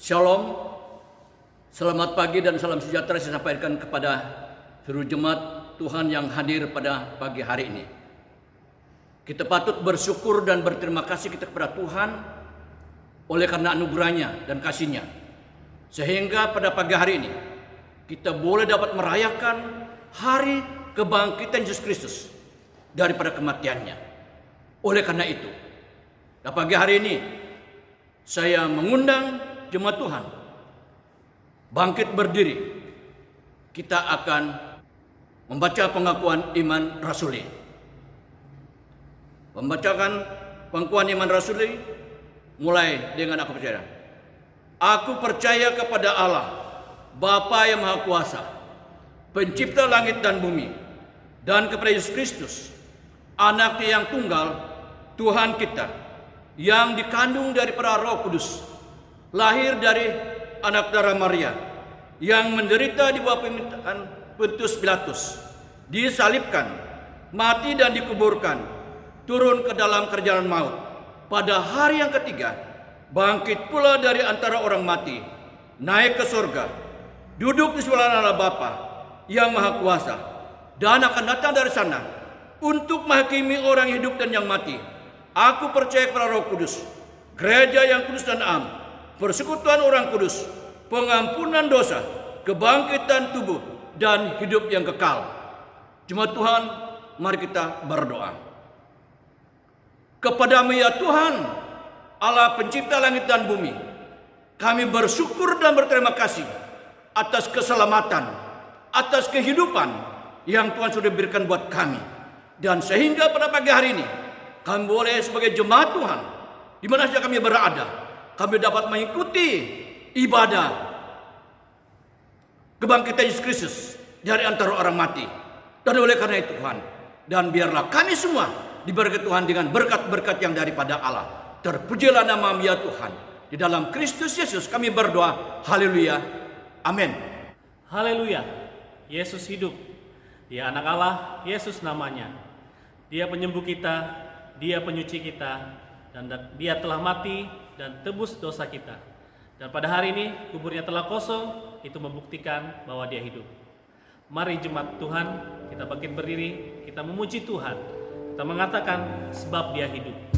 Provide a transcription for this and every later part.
Shalom, selamat pagi dan salam sejahtera saya sampaikan kepada seluruh jemaat Tuhan yang hadir pada pagi hari ini. Kita patut bersyukur dan berterima kasih kita kepada Tuhan oleh karena anugerahnya dan kasihnya. Sehingga pada pagi hari ini kita boleh dapat merayakan hari kebangkitan Yesus Kristus daripada kematiannya. Oleh karena itu, pada pagi hari ini saya mengundang jemaat Tuhan bangkit berdiri. Kita akan membaca pengakuan iman rasuli. Membacakan pengakuan iman rasuli mulai dengan aku percaya. Aku percaya kepada Allah, Bapa yang Maha Kuasa, pencipta langit dan bumi, dan kepada Yesus Kristus, Anaknya yang tunggal, Tuhan kita, yang dikandung daripada Roh Kudus, lahir dari anak darah Maria, yang menderita di bawah pemerintahan Pontius Pilatus, disalibkan, mati dan dikuburkan, turun ke dalam kerjaan maut. Pada hari yang ketiga, bangkit pula dari antara orang mati, naik ke surga, duduk di sebelah Allah Bapa yang Maha Kuasa, dan akan datang dari sana untuk menghakimi orang hidup dan yang mati. Aku percaya kepada Roh Kudus, gereja yang kudus dan am, persekutuan orang kudus, pengampunan dosa, kebangkitan tubuh, dan hidup yang kekal. Jemaat Tuhan, mari kita berdoa. Kepadamu ya Tuhan, Allah pencipta langit dan bumi, kami bersyukur dan berterima kasih atas keselamatan, atas kehidupan yang Tuhan sudah berikan buat kami. Dan sehingga pada pagi hari ini, kami boleh sebagai jemaat Tuhan, di mana saja kami berada, kami dapat mengikuti ibadah kebangkitan Yesus Kristus dari antara orang mati. Dan oleh karena itu Tuhan, dan biarlah kami semua diberkati Tuhan dengan berkat-berkat yang daripada Allah. Terpujilah nama-Mu ya Tuhan. Di dalam Kristus Yesus kami berdoa. Haleluya. Amin. Haleluya. Yesus hidup. Dia anak Allah, Yesus namanya. Dia penyembuh kita, Dia penyuci kita, dan Dia telah mati dan tebus dosa kita. Dan pada hari ini kuburnya telah kosong, itu membuktikan bahwa Dia hidup. Mari jemaat Tuhan, kita bangkit berdiri, kita memuji Tuhan. Kita mengatakan sebab Dia hidup.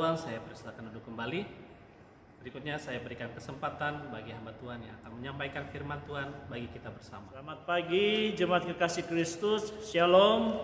Tuhan, saya persilakan duduk kembali. Berikutnya saya berikan kesempatan bagi hamba Tuhan yang akan menyampaikan firman Tuhan bagi kita bersama. Selamat pagi jemaat kekasih Kristus, Shalom.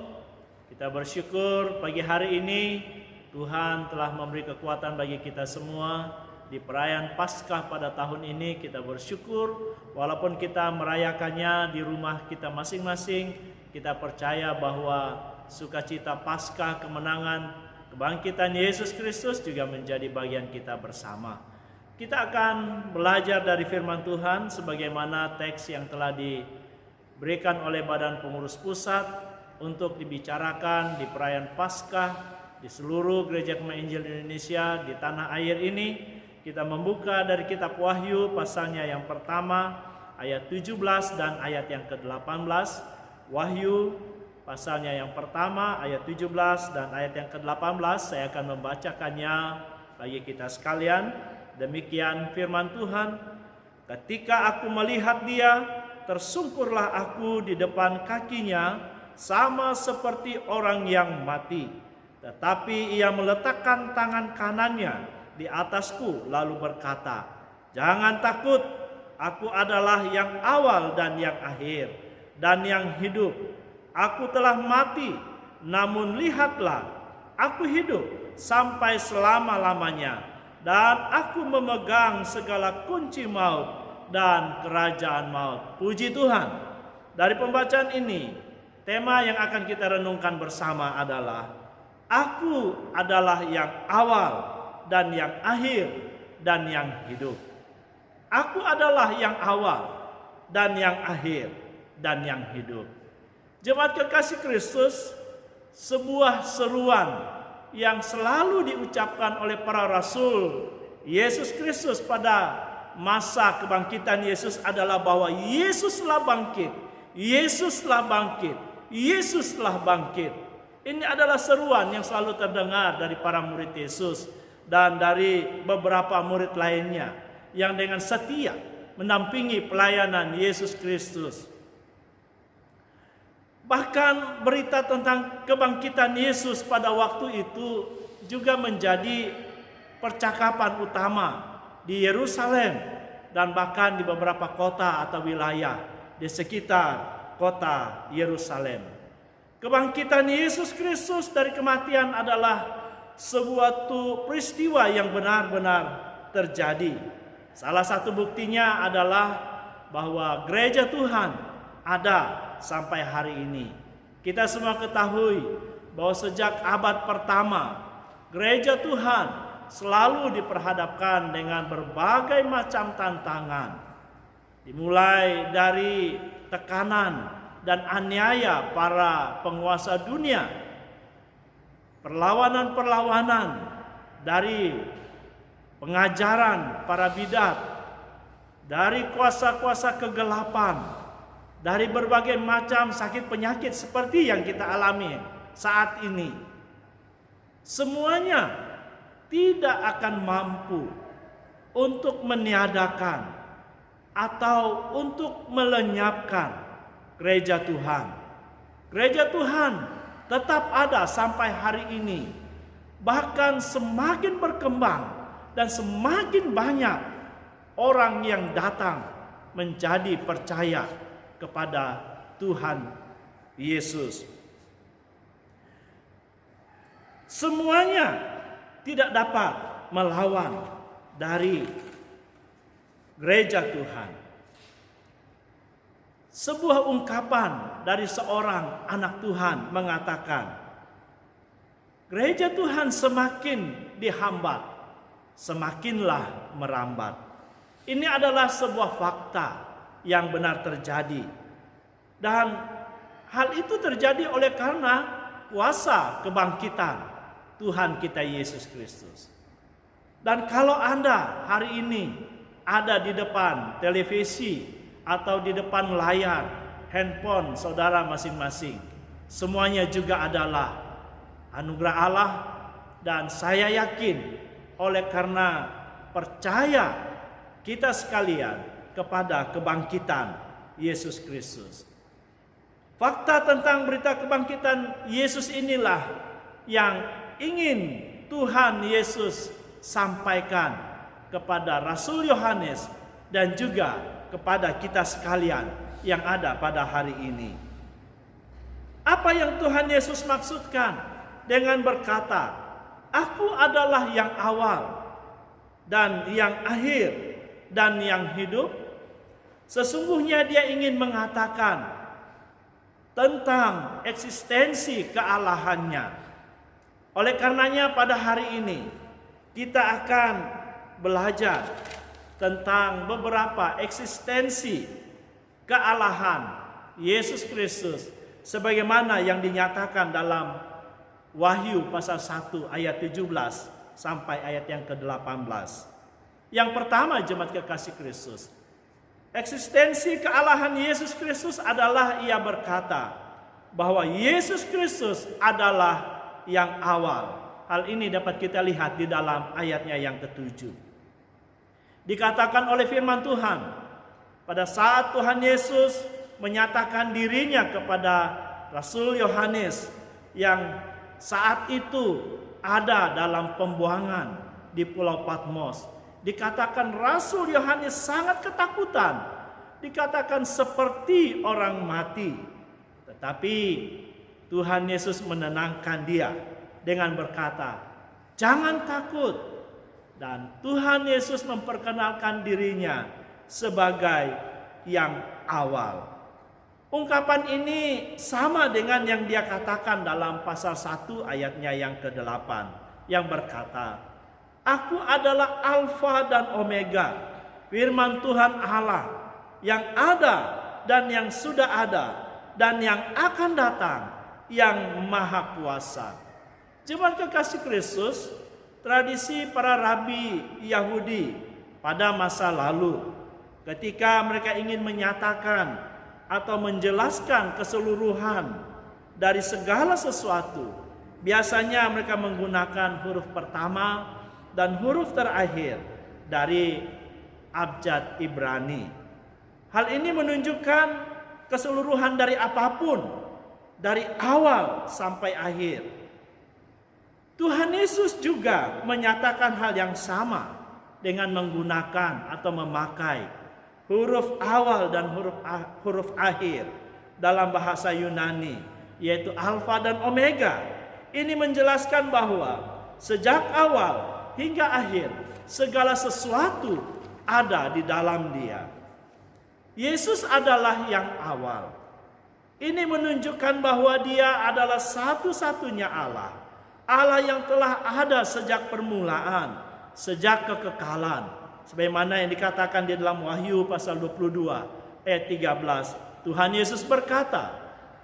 Kita bersyukur pagi hari ini Tuhan telah memberi kekuatan bagi kita semua di perayaan Paskah pada tahun ini. Kita bersyukur walaupun kita merayakannya di rumah kita masing-masing, kita percaya bahwa sukacita Paskah, kemenangan, kebangkitan Yesus Kristus juga menjadi bagian kita bersama. Kita akan belajar dari firman Tuhan sebagaimana teks yang telah diberikan oleh Badan Pengurus Pusat untuk dibicarakan di perayaan Paskah di seluruh Gereja Kemah Injil Indonesia di tanah air ini. Kita membuka dari kitab Wahyu pasalnya yang pertama ayat 17 dan ayat yang ke-18. Wahyu pasalnya yang pertama ayat 17 dan ayat yang ke-18. Saya akan membacakannya bagi kita sekalian. Demikian firman Tuhan. Ketika aku melihat dia, tersungkurlah aku di depan kakinya sama seperti orang yang mati. Tetapi ia meletakkan tangan kanannya di atasku lalu berkata, "Jangan takut, aku adalah yang awal dan yang akhir dan yang hidup. Aku telah mati, namun lihatlah, aku hidup sampai selama-lamanya, dan aku memegang segala kunci maut dan kerajaan maut." Puji Tuhan. Dari pembacaan ini, tema yang akan kita renungkan bersama adalah aku adalah yang awal dan yang akhir dan yang hidup. Aku adalah yang awal dan yang akhir dan yang hidup. Jemaat kekasih Kristus, sebuah seruan yang selalu diucapkan oleh para rasul Yesus Kristus pada masa kebangkitan Yesus adalah bahwa Yesuslah bangkit, Yesuslah bangkit, Yesuslah bangkit. Ini adalah seruan yang selalu terdengar dari para murid Yesus dan dari beberapa murid lainnya yang dengan setia mendampingi pelayanan Yesus Kristus. Bahkan berita tentang kebangkitan Yesus pada waktu itu juga menjadi percakapan utama di Yerusalem dan bahkan di beberapa kota atau wilayah di sekitar kota Yerusalem. Kebangkitan Yesus Kristus dari kematian adalah sebuah peristiwa yang benar-benar terjadi. Salah satu buktinya adalah bahwa gereja Tuhan ada sampai hari ini. Kita semua ketahui bahwa sejak abad pertama, gereja Tuhan selalu diperhadapkan dengan berbagai macam tantangan. Dimulai dari tekanan dan aniaya para penguasa dunia, perlawanan-perlawanan dari pengajaran para bidat, dari kuasa-kuasa kegelapan, dari berbagai macam sakit penyakit seperti yang kita alami saat ini. Semuanya tidak akan mampu untuk meniadakan atau untuk melenyapkan gereja Tuhan. Gereja Tuhan tetap ada sampai hari ini. Bahkan semakin berkembang dan semakin banyak orang yang datang menjadi percaya kepada Tuhan Yesus. Semuanya tidak dapat melawan dari gereja Tuhan. Sebuah ungkapan dari seorang anak Tuhan mengatakan, gereja Tuhan semakin dihambat, semakinlah merambat. Ini adalah sebuah fakta yang benar terjadi. Dan hal itu terjadi oleh karena kuasa kebangkitan Tuhan kita Yesus Kristus. Dan kalau Anda hari ini ada di depan televisi atau di depan layar handphone saudara masing-masing, semuanya juga adalah anugerah Allah. Dan saya yakin oleh karena percaya kita sekalian kepada kebangkitan Yesus Kristus. Fakta tentang berita kebangkitan Yesus inilah yang ingin Tuhan Yesus sampaikan kepada Rasul Yohanes dan juga kepada kita sekalian yang ada pada hari ini. Apa yang Tuhan Yesus maksudkan dengan berkata, "Aku adalah yang awal dan yang akhir dan yang hidup"? Sesungguhnya dia ingin mengatakan tentang eksistensi kealahannya. Oleh karenanya pada hari ini kita akan belajar tentang beberapa eksistensi kealahan Yesus Kristus sebagaimana yang dinyatakan dalam Wahyu pasal 1 ayat 17 sampai ayat yang ke-18. Yang pertama, jemaat kekasih Kristus, eksistensi kealahan Yesus Kristus adalah ia berkata bahwa Yesus Kristus adalah yang awal. Hal ini dapat kita lihat di dalam ayatnya yang ke-7. Dikatakan oleh firman Tuhan, pada saat Tuhan Yesus menyatakan dirinya kepada Rasul Yohanes yang saat itu ada dalam pembuangan di Pulau Patmos, dikatakan Rasul Yohanes sangat ketakutan, dikatakan seperti orang mati. Tetapi Tuhan Yesus menenangkan dia dengan berkata, "Jangan takut." Dan Tuhan Yesus memperkenalkan dirinya sebagai yang awal. Ungkapan ini sama dengan yang dia katakan dalam pasal 1 ayatnya yang ke-8 yang berkata, "Aku adalah Alfa dan Omega, firman Tuhan Allah yang ada dan yang sudah ada dan yang akan datang, yang maha kuasa." Jemaat kekasih Kristus, tradisi para rabi Yahudi pada masa lalu ketika mereka ingin menyatakan atau menjelaskan keseluruhan dari segala sesuatu, biasanya mereka menggunakan huruf pertama dan huruf terakhir dari abjad Ibrani. Hal ini menunjukkan keseluruhan dari apapun, dari awal sampai akhir. Tuhan Yesus juga menyatakan hal yang sama dengan menggunakan atau memakai huruf awal dan huruf akhir dalam bahasa Yunani, yaitu Alfa dan Omega. Ini menjelaskan bahwa sejak awal hingga akhir segala sesuatu ada di dalam Dia. Yesus adalah yang awal. Ini menunjukkan bahwa Dia adalah satu-satunya Allah, Allah yang telah ada sejak permulaan, sejak kekekalan. Sebagaimana yang dikatakan di dalam Wahyu pasal 22 ayat 13. Tuhan Yesus berkata,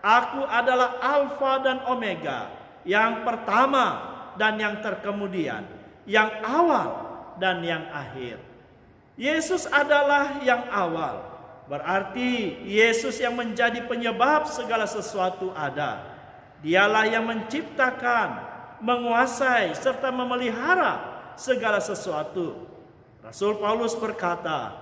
"Aku adalah Alfa dan Omega, yang pertama dan yang terkemudian, yang awal dan yang akhir." Yesus adalah yang awal. Berarti Yesus yang menjadi penyebab segala sesuatu ada. Dialah yang menciptakan, menguasai serta memelihara segala sesuatu. Rasul Paulus berkata,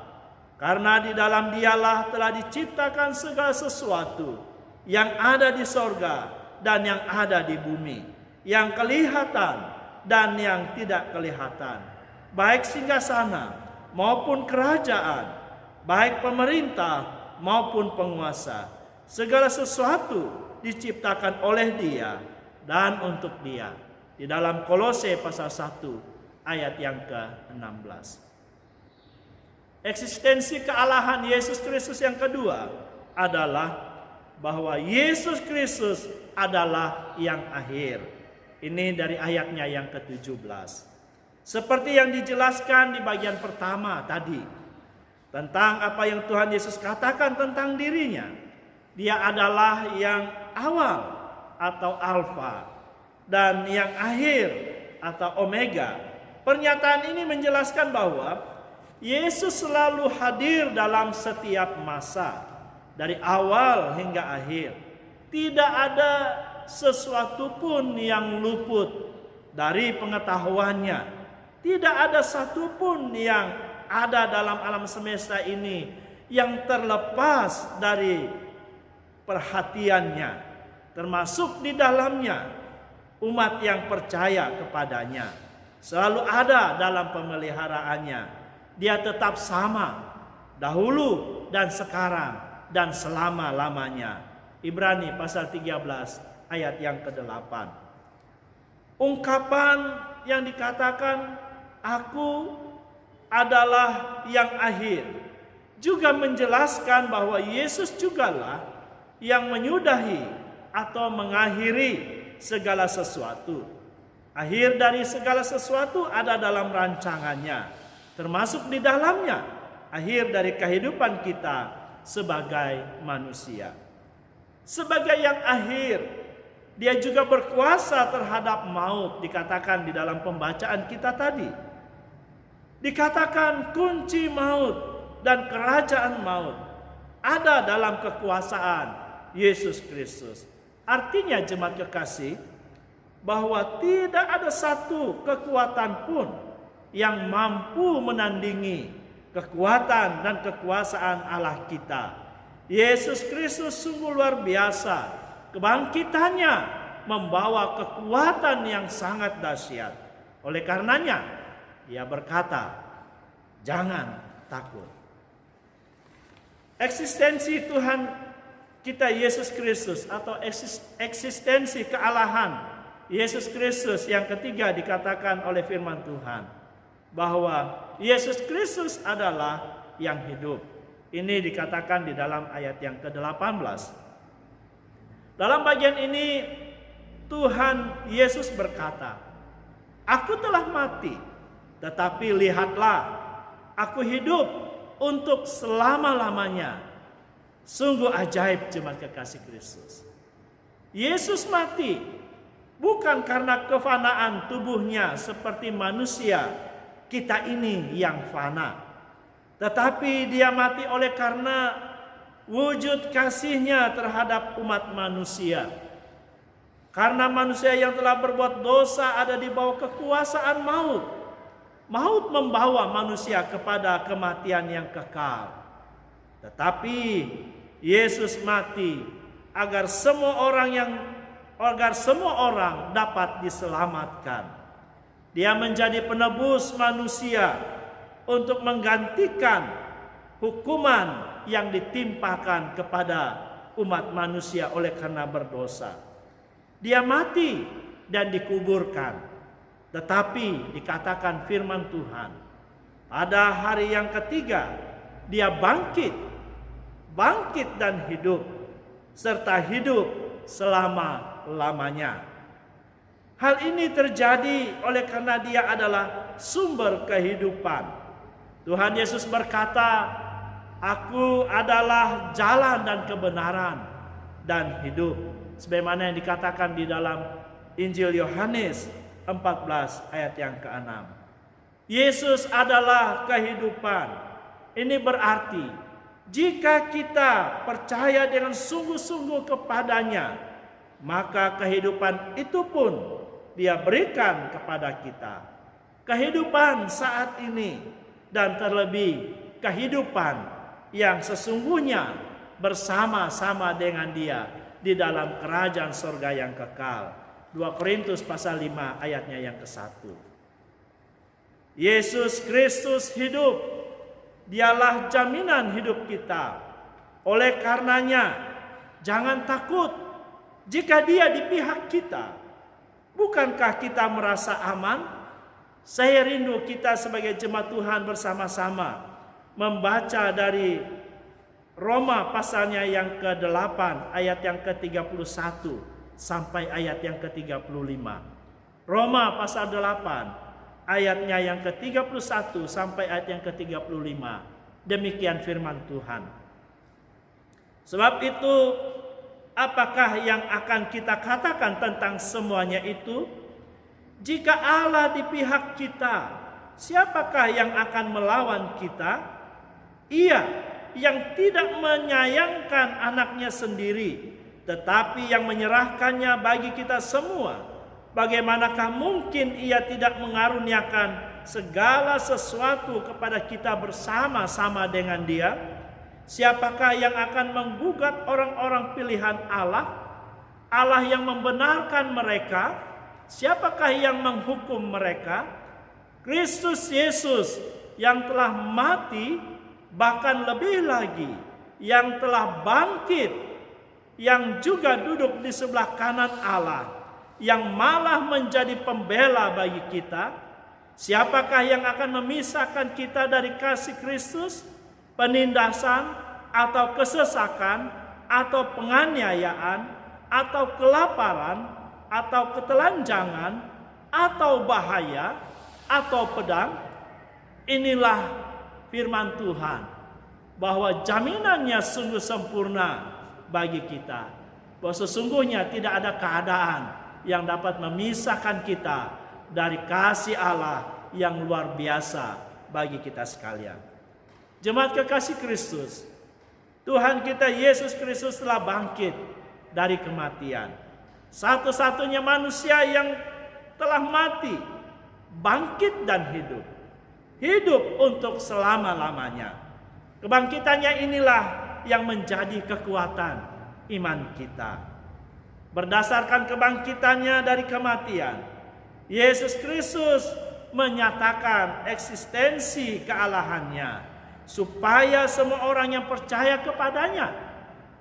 "Karena di dalam Dialah telah diciptakan segala sesuatu yang ada di sorga dan yang ada di bumi, yang kelihatan dan yang tidak kelihatan, baik singgasana maupun kerajaan, baik pemerintah maupun penguasa. Segala sesuatu diciptakan oleh Dia dan untuk Dia." Di dalam Kolose pasal 1 ayat yang ke-16. Eksistensi kealahan Yesus Kristus yang kedua adalah bahwa Yesus Kristus adalah yang akhir. Ini dari ayatnya yang ke-17. Seperti yang dijelaskan di bagian pertama tadi, tentang apa yang Tuhan Yesus katakan tentang dirinya. Dia adalah yang awal atau alfa dan yang akhir atau omega. Pernyataan ini menjelaskan bahwa Yesus selalu hadir dalam setiap masa, dari awal hingga akhir. Tidak ada sesuatu pun yang luput dari pengetahuannya. Tidak ada satupun yang ada dalam alam semesta ini yang terlepas dari perhatiannya, termasuk di dalamnya umat yang percaya kepadanya. Selalu ada dalam pemeliharaannya. Dia tetap sama, dahulu dan sekarang dan selama-lamanya. Ibrani pasal 13 ayat yang ke-8. Ungkapan yang dikatakan aku adalah yang akhir juga menjelaskan bahwa Yesus jugalah yang menyudahi atau mengakhiri segala sesuatu. Akhir dari segala sesuatu ada dalam rancangannya, termasuk di dalamnya akhir dari kehidupan kita sebagai manusia. Sebagai yang akhir, dia juga berkuasa terhadap maut, dikatakan di dalam pembacaan kita tadi. Dikatakan kunci maut dan kerajaan maut ada dalam kekuasaan Yesus Kristus. Artinya jemaat kekasih, bahwa tidak ada satu kekuatan pun yang mampu menandingi kekuatan dan kekuasaan Allah kita. Yesus Kristus sungguh luar biasa. Kebangkitannya membawa kekuatan yang sangat dahsyat. Oleh karenanya, Dia berkata, jangan takut. Eksistensi Tuhan kita Yesus Kristus atau eksistensi kealahan Yesus Kristus yang ketiga dikatakan oleh firman Tuhan, bahwa Yesus Kristus adalah yang hidup. Ini dikatakan di dalam ayat yang ke-18. Dalam bagian ini Tuhan Yesus berkata, aku telah mati, tetapi lihatlah, aku hidup untuk selama-lamanya. Sungguh ajaib jemaat kekasih Kristus. Yesus mati bukan karena kefanaan tubuhnya seperti manusia kita ini yang fana, tetapi Dia mati oleh karena wujud kasih-Nya terhadap umat manusia. Karena manusia yang telah berbuat dosa ada di bawah kekuasaan maut. Maut membawa manusia kepada kematian yang kekal. Tetapi Yesus mati agar semua orang dapat diselamatkan. Dia menjadi penebus manusia untuk menggantikan hukuman yang ditimpakan kepada umat manusia oleh karena berdosa. Dia mati dan dikuburkan. Tetapi dikatakan firman Tuhan, pada hari yang ketiga Dia bangkit dan hidup, serta hidup selama-lamanya. Hal ini terjadi oleh karena Dia adalah sumber kehidupan. Tuhan Yesus berkata, aku adalah jalan dan kebenaran dan hidup. Sebagaimana yang dikatakan di dalam Injil Yohanes 14 ayat yang ke-6. Yesus adalah kehidupan. Ini berarti jika kita percaya dengan sungguh-sungguh kepadanya, maka kehidupan itu pun Dia berikan kepada kita. Kehidupan saat ini dan terlebih kehidupan yang sesungguhnya bersama-sama dengan Dia di dalam kerajaan surga yang kekal. 2 Korintus pasal 5 ayatnya yang ke-1. Yesus Kristus hidup. Dialah jaminan hidup kita. Oleh karenanya, jangan takut jika Dia di pihak kita. Bukankah kita merasa aman? Saya rindu kita sebagai jemaat Tuhan bersama-sama membaca dari Roma pasalnya yang ke-8 ayat yang ke-31 sampai ayat yang ke-35. Roma pasal 8 ayatnya yang ke-31 sampai ayat yang ke-35. Demikian firman Tuhan. Sebab itu, apakah yang akan kita katakan tentang semuanya itu? Jika Allah di pihak kita, siapakah yang akan melawan kita? Ia yang tidak menyayangkan anaknya sendiri, tetapi yang menyerahkannya bagi kita semua. Bagaimanakah mungkin Ia tidak mengaruniakan segala sesuatu kepada kita bersama-sama dengan Dia? Siapakah yang akan menggugat orang-orang pilihan Allah? Allah yang membenarkan mereka, siapakah yang menghukum mereka? Kristus Yesus yang telah mati, bahkan lebih lagi yang telah bangkit, yang juga duduk di sebelah kanan Allah, yang malah menjadi pembela bagi kita. Siapakah yang akan memisahkan kita dari kasih Kristus? Penindasan atau kesesakan atau penganiayaan atau kelaparan atau ketelanjangan atau bahaya atau pedang? Inilah firman Tuhan, bahwa jaminannya sungguh sempurna bagi kita, bahwa sesungguhnya tidak ada keadaan yang dapat memisahkan kita dari kasih Allah yang luar biasa bagi kita sekalian. Jemaat kekasih Kristus, Tuhan kita Yesus Kristus telah bangkit dari kematian. Satu-satunya manusia yang telah mati, bangkit dan hidup. Hidup untuk selama-lamanya. Kebangkitannya inilah yang menjadi kekuatan iman kita. Berdasarkan kebangkitannya dari kematian, Yesus Kristus menyatakan eksistensi kealahannya, supaya semua orang yang percaya kepadanya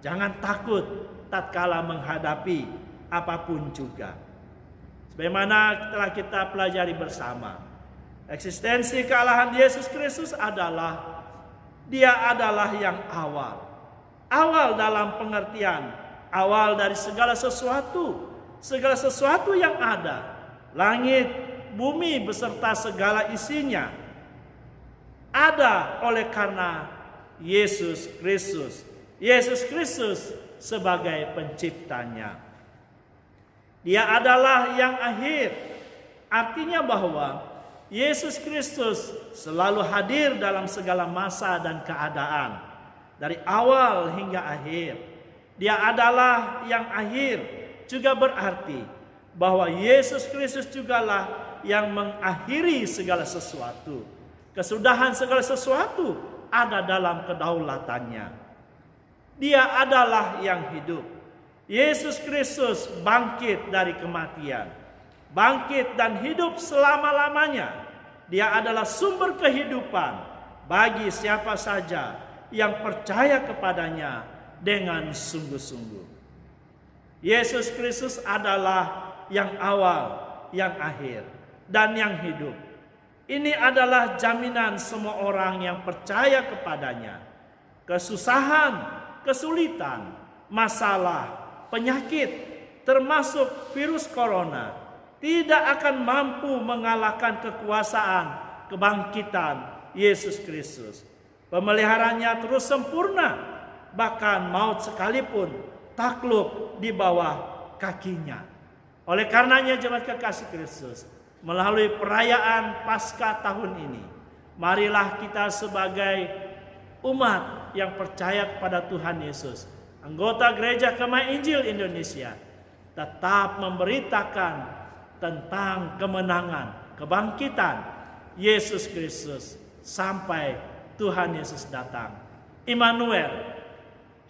jangan takut tatkala menghadapi apapun juga. Sebagaimana telah kita pelajari bersama, eksistensi kealahan Yesus Kristus adalah Dia adalah yang awal. Awal dalam pengertian awal dari segala sesuatu. Segala sesuatu yang ada, langit, bumi beserta segala isinya, ada oleh karena Yesus Kristus. Yesus Kristus sebagai penciptanya. Dia adalah yang akhir. Artinya bahwa Yesus Kristus selalu hadir dalam segala masa dan keadaan, dari awal hingga akhir. Dia adalah yang akhir, juga berarti bahwa Yesus Kristus jugalah yang mengakhiri segala sesuatu. Kesudahan segala sesuatu ada dalam kedaulatannya. Dia adalah yang hidup. Yesus Kristus bangkit dari kematian, bangkit dan hidup selama-lamanya. Dia adalah sumber kehidupan bagi siapa saja yang percaya kepadanya dengan sungguh-sungguh. Yesus Kristus adalah yang awal, yang akhir, dan yang hidup. Ini adalah jaminan semua orang yang percaya kepadanya. Kesusahan, kesulitan, masalah, penyakit, termasuk virus corona, tidak akan mampu mengalahkan kekuasaan kebangkitan Yesus Kristus. Pemeliharaannya terus sempurna, bahkan maut sekalipun takluk di bawah kakinya. Oleh karenanya jemaat kekasih Kristus, melalui perayaan Paskah tahun ini, marilah kita sebagai umat yang percaya kepada Tuhan Yesus, anggota Gereja Kemah Injil Indonesia, tetap memberitakan tentang kemenangan, kebangkitan Yesus Kristus sampai Tuhan Yesus datang. Immanuel,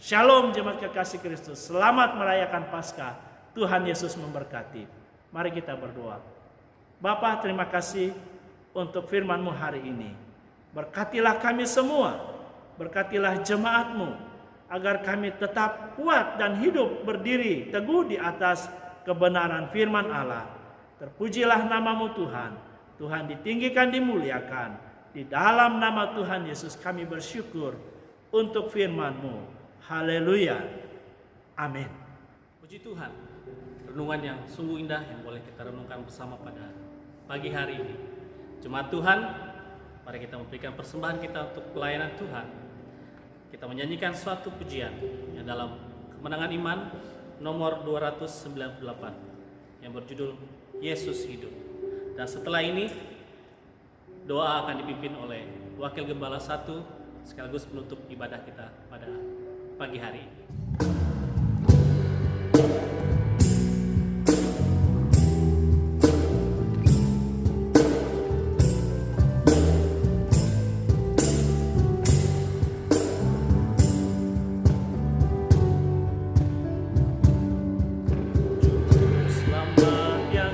Shalom jemaat kekasih Kristus, selamat merayakan Paskah. Tuhan Yesus memberkati. Mari kita berdoa. Bapa, terima kasih untuk firman-Mu hari ini. Berkatilah kami semua, berkatilah jemaat-Mu, agar kami tetap kuat dan hidup berdiri teguh di atas kebenaran firman Allah. Terpujilah nama-Mu Tuhan. Tuhan ditinggikan, dimuliakan. Di dalam nama Tuhan Yesus kami bersyukur untuk firman-Mu. Haleluya. Amin. Puji Tuhan, renungan yang sungguh indah yang boleh kita renungkan bersama pada pagi hari ini. Jemaat Tuhan, mari kita memberikan persembahan kita untuk pelayanan Tuhan. Kita menyanyikan suatu pujian yang dalam Kemenangan Iman nomor 298 yang berjudul Yesus Hidup. Dan setelah ini doa akan dipimpin oleh Wakil Gembala 1 sekaligus menutup ibadah kita pada pagi hari ini. Selamat yang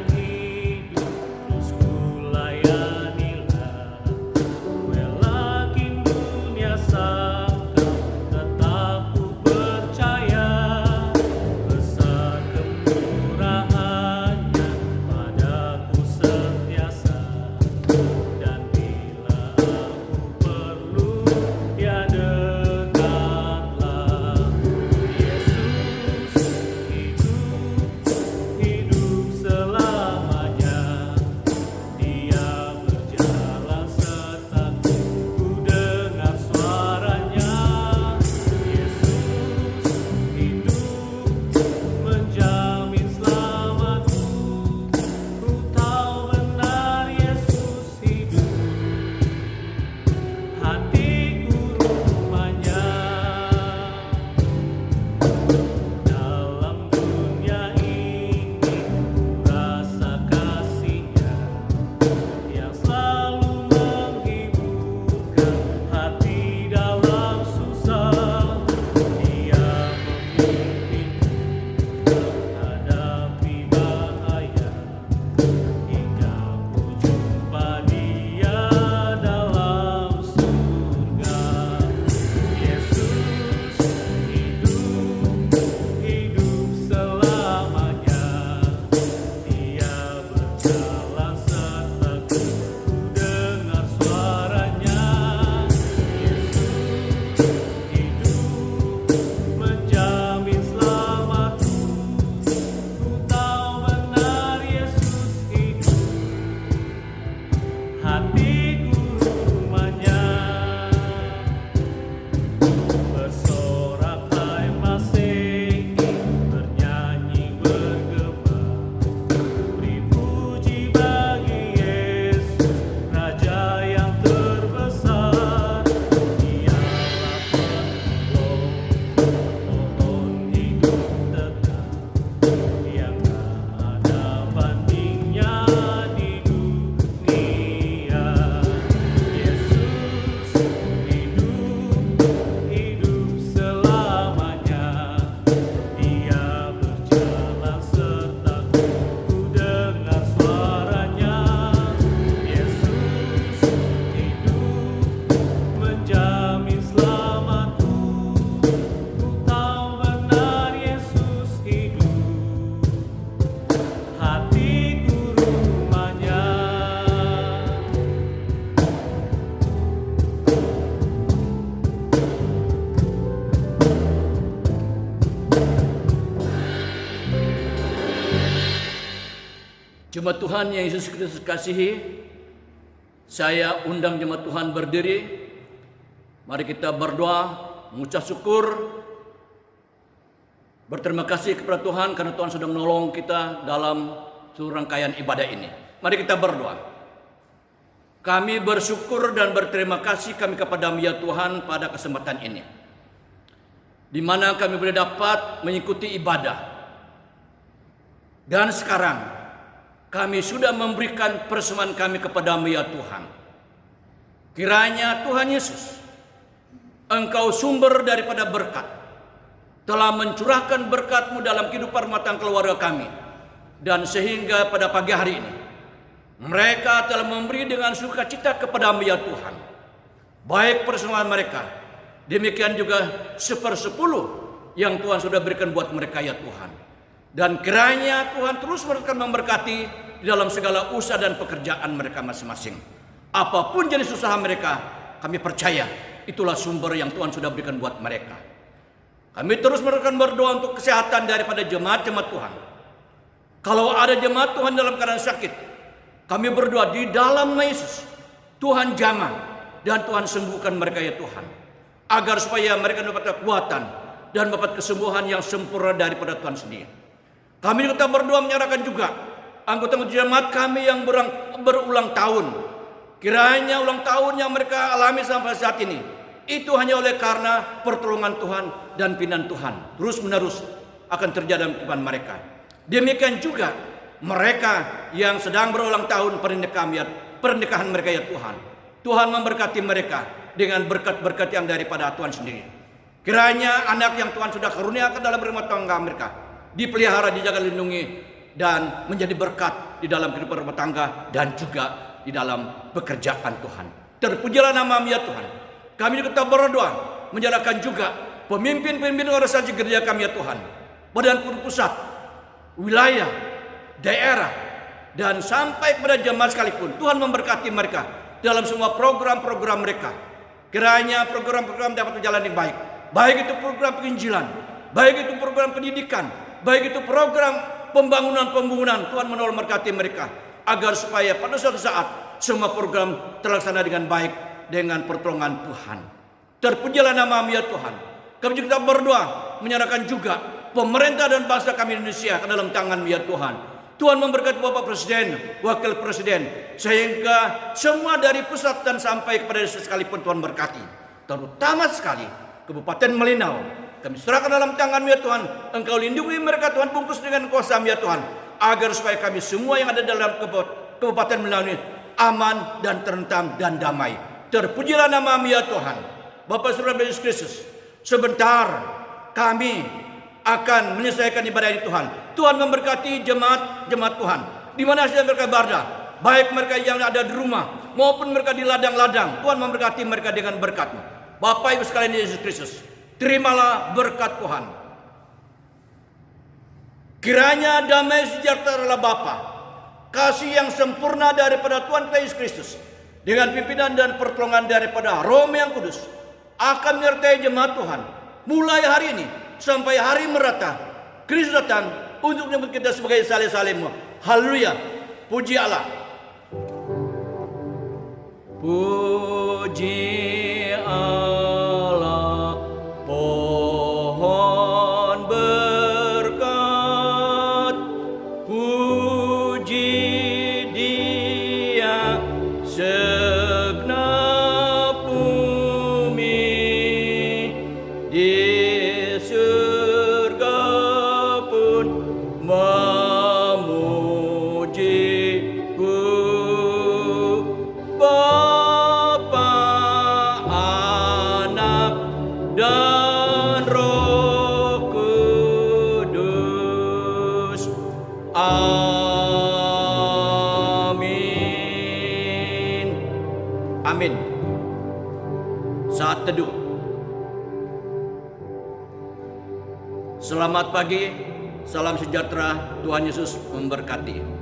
Jemaat Tuhan yang Yesus Kristus kasihi, saya undang jemaat Tuhan berdiri. Mari kita berdoa, mengucap syukur, berterima kasih kepada Tuhan karena Tuhan sudah menolong kita dalam seluruh rangkaian ibadah ini. Mari kita berdoa. Kami bersyukur dan berterima kasih kami kepada-Mu ya Tuhan pada kesempatan ini, di mana kami boleh dapat mengikuti ibadah. Dan sekarang kami sudah memberikan persembahan kami kepada-Mu ya Tuhan. Kiranya Tuhan Yesus, Engkau sumber daripada berkat, telah mencurahkan berkat-Mu dalam kehidupan rumah tangga keluarga kami. Dan sehingga pada pagi hari ini, mereka telah memberi dengan sukacita kepada-Mu ya Tuhan. Baik persembahan mereka, demikian juga 1/10 yang Tuhan sudah berikan buat mereka ya Tuhan. Dan kiranya Tuhan terus memberkati di dalam segala usaha dan pekerjaan mereka masing-masing. Apapun jenis usaha mereka, kami percaya itulah sumber yang Tuhan sudah berikan buat mereka. Kami terus berdoa untuk kesehatan daripada jemaat-jemaat Tuhan. Kalau ada jemaat Tuhan dalam keadaan sakit, kami berdoa di dalam nama Yesus, Tuhan jamah dan Tuhan sembuhkan mereka ya Tuhan, agar supaya mereka dapat kekuatan dan dapat kesembuhan yang sempurna daripada Tuhan sendiri. Kami juga berdoa menyerahkan juga anggota jemaat kami yang berulang tahun. Kiranya ulang tahun yang mereka alami sampai saat ini itu hanya oleh karena pertolongan Tuhan dan pimpinan Tuhan terus menerus akan terjadi dalam kehidupan mereka. Demikian juga mereka yang sedang berulang tahun pernikahan mereka ya Tuhan. Tuhan memberkati mereka dengan berkat-berkat yang daripada Tuhan sendiri. Kiranya anak yang Tuhan sudah karuniakan dalam rumah tangga mereka dipelihara, dijaga, lindungi, dan menjadi berkat di dalam kehidupan rumah tangga dan juga di dalam pekerjaan Tuhan. Terpujilah nama-Mu ya Tuhan. Kami juga berdoa menyerahkan juga pemimpin-pemimpin organisasi gereja kami ya Tuhan, badan pusat, wilayah, daerah, dan sampai kepada jemaat sekalipun. Tuhan memberkati mereka dalam semua program-program mereka. Kiranya program-program dapat berjalan dengan baik. Baik itu program penginjilan, baik itu program pendidikan, baik itu program pembangunan. Tuhan menolong memberkati mereka agar supaya pada suatu saat semua program terlaksana dengan baik dengan pertolongan Tuhan. Terpujilah nama-Mu ya Tuhan. Kami juga berdoa menyerahkan juga pemerintah dan bangsa kami Indonesia ke dalam tangan-Mu ya Tuhan. Tuhan memberkati Bapak Presiden, Wakil Presiden, sehingga semua dari pusat dan sampai kepada desa sekalipun Tuhan berkati. Terutama sekali Kabupaten Melinau, kami serahkan dalam tangan-Mu ya Tuhan. Engkau lindungi mereka Tuhan, bungkus dengan kuasa-Mu ya Tuhan, agar supaya kami semua yang ada dalam Kabupaten Melinau ini aman dan tentram dan damai. Terpujilah nama-Mu ya Tuhan. Bapak Saudara Yesus Kristus, sebentar kami akan menyelesaikan ibadah ini Tuhan. Tuhan memberkati jemaat Tuhan di mana saja mereka berada, baik mereka yang ada di rumah maupun mereka di ladang-ladang. Tuhan memberkati mereka dengan berkat-Mu. Bapak Ibu sekalian Yesus Kristus, terimalah berkat Tuhan. Kiranya damai sejahtera Bapa, kasih yang sempurna daripada Tuhan kita Yesus Kristus, dengan pimpinan dan pertolongan daripada Roh yang Kudus akan menyertai jemaat Tuhan mulai hari ini sampai hari merata Kristus datang untuk menyebut kita sebagai saleh-saleh-Mu. Haleluya. Puji Allah. Puji Allah, pohon berkat. Puji Dia segenap bumi, di surga pun memuji-Ku. Bapa, Anak, dan Roh Kudus. Amin. Amin. Saat teduh. Selamat pagi, salam sejahtera, Tuhan Yesus memberkati.